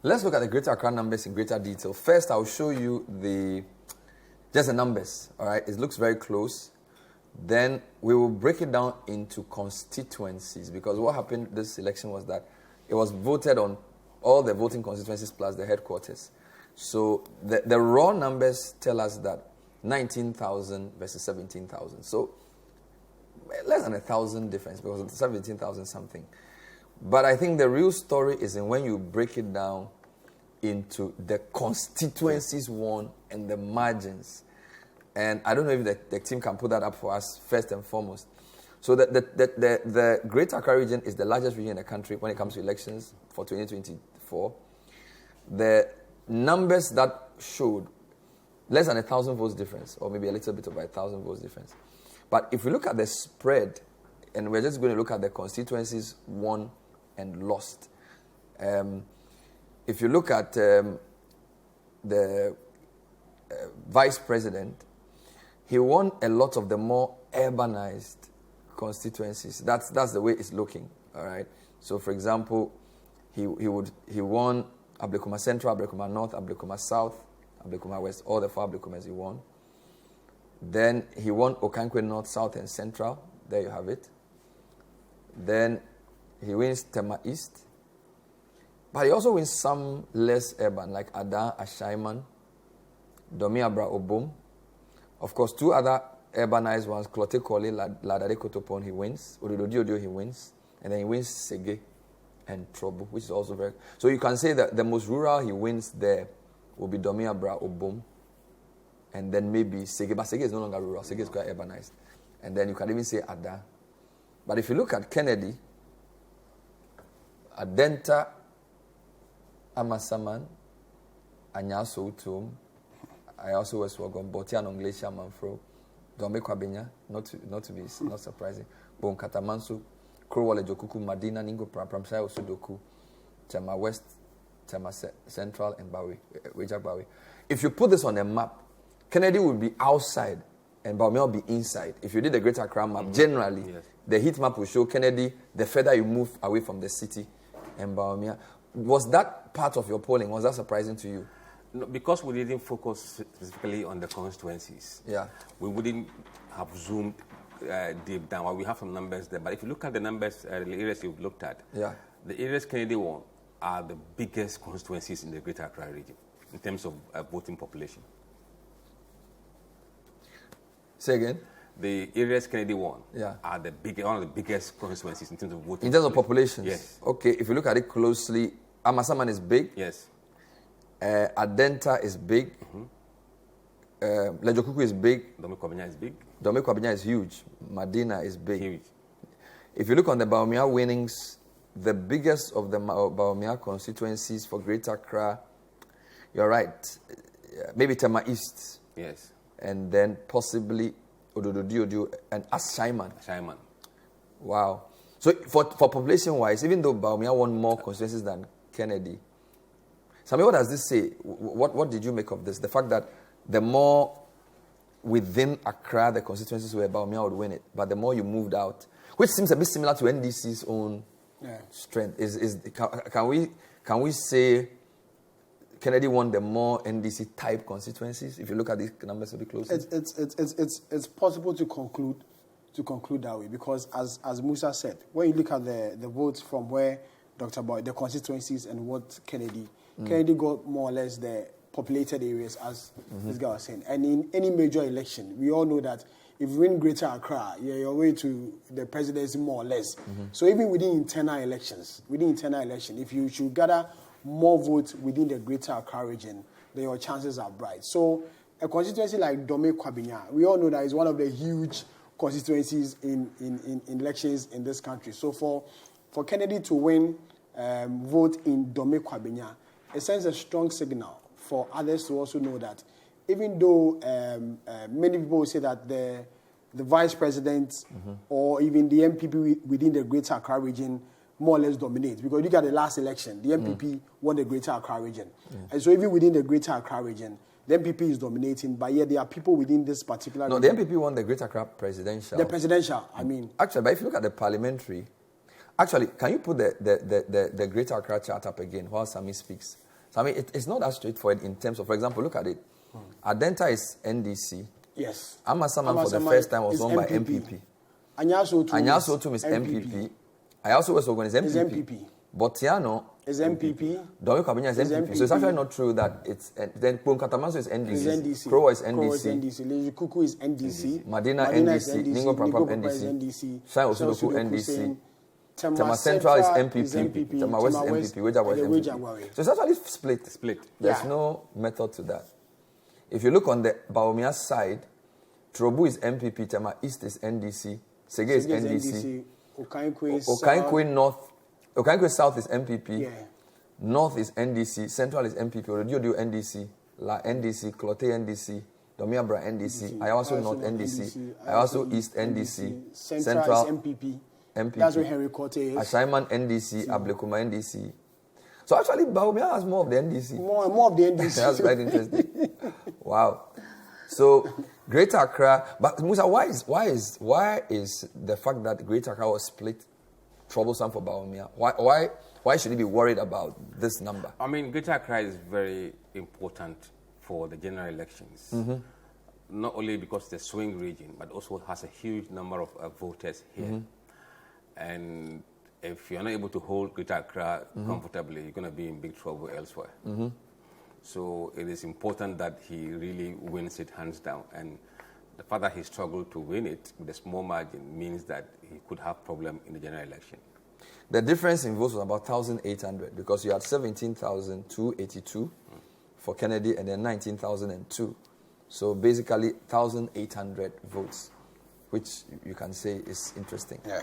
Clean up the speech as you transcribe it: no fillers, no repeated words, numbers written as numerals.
Let's look at the Greater Accra numbers in greater detail. First, I'll show you just the numbers, all right? It looks very close. Then we will break it down into constituencies, because what happened this election was that it was voted on all the voting constituencies plus the headquarters. So the raw numbers tell us that 19,000 versus 17,000. So less than 1,000 difference, because it's 17,000 something. But I think the real story is in when you break it down into the constituencies won and the margins. And I don't know if the team can put that up for us first and foremost. So the Greater Accra region is the largest region in the country when it comes to elections for 2024. The numbers that showed less than 1,000 votes difference, or maybe a little bit over 1,000 votes difference. But if we look at the spread, and we're just going to look at the constituencies won and lost. If you look at the vice president, he won a lot of the more urbanized constituencies. That's the way it's looking. All right. So, for example, he won Ablekuma Central, Ablekuma North, Ablekuma South, Ablekuma West, all the 4 Ablekumas he won. Then he won Okankwe North, South, and Central. There you have it. Then he wins Tema East. But he also wins some less urban, like Ada, Ashaiman, Domi Abra Obum. Of course, 2 other urbanized ones, Klote Kole, Ladade Kotopon, he wins. Odododiodio, he wins. And then he wins Sege and Trobu, which is also very... So you can say that the most rural he wins there will be Domi Abra Obum. And then maybe Sege. But Sege is no longer rural. Sege is quite urbanized. And then you can even say Ada. But if you look at Kennedy, Adenta, Amasaman, Anyaso Utum, I also was Wagom, Botian Onglesia Manfro, Dombe Kwabenya, not surprising, Bon Katamansu, Krowale Jokuku, Madina, Ningo Pramsai, Osudoku, Tema West, Tema Central, and Wejak Bawi. If you put this on a map, Kennedy would be outside and Baumia will be inside. If you did the Greater Accra map, generally, the heat map will show Kennedy the further you move away from the city and Baumia. Was that part of your polling? Was that surprising to you? No, because we didn't focus specifically on the constituencies. Yeah. We wouldn't have zoomed deep down. Well, we have some numbers there. But if you look at the numbers, the areas you've looked at, the areas Kennedy won are the biggest constituencies in the Greater Accra region in terms of voting population. Say again? The areas Kennedy won are one of the biggest constituencies in terms of voting. In terms of populations? Yes. Okay, if you look at it closely, Amasaman is big. Yes. Adenta is big. Lejokuku is big. Dome Kwabenya is big. Dome Kwabenya is huge. Madina is big. Huge. If you look on the Baumia winnings, the biggest of the Baumia constituencies for Greater Accra, you're right, maybe Tema East. Yes. And then possibly Odododiodio and Ashaiman. Ashaiman. Wow. So for population-wise, even though Baumia won more constituencies than Kennedy, Sammy, what does this say? What did you make of this? The fact that the more within Accra the constituencies were, Baumia would win it, but the more you moved out, which seems a bit similar to NDC's own strength. Can we say Kennedy won the more NDC type constituencies? If you look at these numbers a bit closer, it's possible to conclude that way, because as Musa said, when you look at the votes from where Dr. Boy, the constituencies and what Kennedy got more or less the populated areas, as this guy was saying. And in any major election, we all know that if you win Greater Accra, you're your way to the presidency more or less. So even within internal elections, if you should gather more votes within the Greater Accra region, then your chances are bright. So a constituency like Dome Kwabenya, we all know that is one of the huge constituencies in elections in this country. So for Kennedy to win vote in Dome Kwabenya, it sends a strong signal for others to also know that even though many people say that the vice president or even the NPP within the Greater Accra region more or less dominates, because look at the last election, the NPP won the Greater Accra region. And so even within the Greater Accra region, the NPP is dominating, but yet there are people within this particular region. the NPP won the Greater Accra presidential. The presidential, I mean. Actually, but if you look at the parliamentary, actually, can you put the Greater Accra chart up again while Sami speaks? So, I mean, it's not that straightforward in terms of, for example, look at it. Adenta is NDC. Yes. Amasaman for the first time was won by NPP. Anyasotum is MPP. Ayaso West Ogun is MPP. Botiano is MPP. Domi Kabanya is MPP. So it's actually not true that it's... Then Punkatamaso is NDC. Krowa is NDC. Leju Kuku is NDC. Madina NDC. Ningo Prampam NDC. Shai Osudoku NDC. Tema Central is MPP. Tema West is MPP. Wejagwa is MPP. So it's actually split. There's no method to that. If you look on the Baomia side, Trobu is MPP. Tema East is NDC. Sege is NDC. Okankwe North. Okankwe South is MPP. Yeah. North is NDC. Central is MPP. Orodiodio NDC. La NDC. Klote NDC. Domiabra NDC. Ayawaso North NDC. Ayawaso East NDC. Central is MPP. That's where Henry Kote is. Ashaiman NDC. Ablekuma NDC. So actually, Baumia has more of the NDC. More of the NDC. That's quite interesting. Wow. So, Greater Accra, but Musa, why is the fact that Greater Accra was split troublesome for Baumia? Why should he be worried about this number? I mean, Greater Accra is very important for the general elections. Not only because it's a swing region, but also has a huge number of voters here. And if you're not able to hold Greater Accra comfortably, you're going to be in big trouble elsewhere. So it is important that he really wins it hands down. And the fact that he struggled to win it with a small margin means that he could have problem in the general election. The difference in votes was about 1,800 because you had 17,282 for Kennedy and then 19,002. So basically 1,800 votes, which you can say is interesting. Yeah.